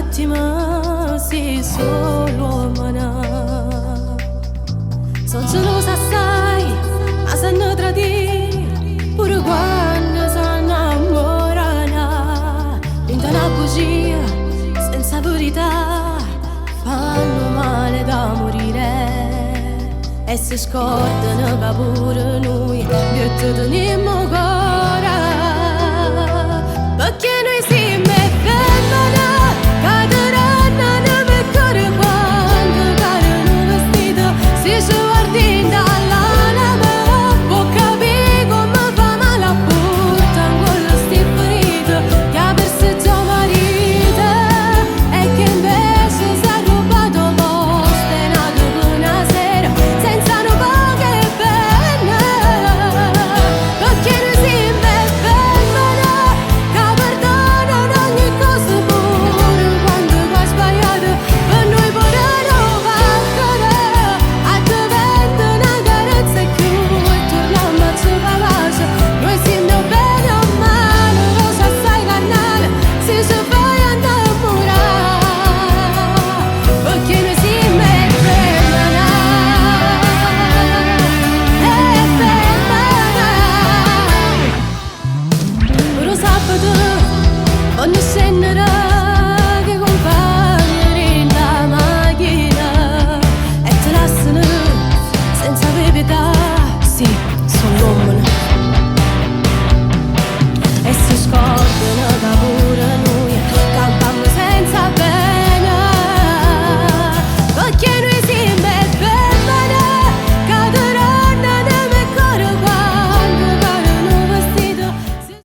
attimo sei solo umana. Sono gelosa assai, ma se ne tradire pure quando sono innamorata. Pinta una bugia senza verità, fanno male da morire e si scordano che pure noi che ti teniamo ancora. Perché noi siamo femmine, cadranno nel cuore quando cadono vestiti. Se ci guardi dall'anima, può capire come fa male a butta in quello sti ferito che ha perso già marito e che invece si è rubato posto e nato per una sera senza una poche penne. Perché noi siamo femmine che perdonano ogni cosa pure quando va sbagliato, per noi pure non va ancora a diventa una carezza più e torniamo a ci pace. Noi siamo bene o male, cosa assai carnale se ci fai innamorare. Perché noi siamo femmine, pure sabato quando scendere che compagni la macchina e te lasciano senza pietà. Sì, sono l'uomo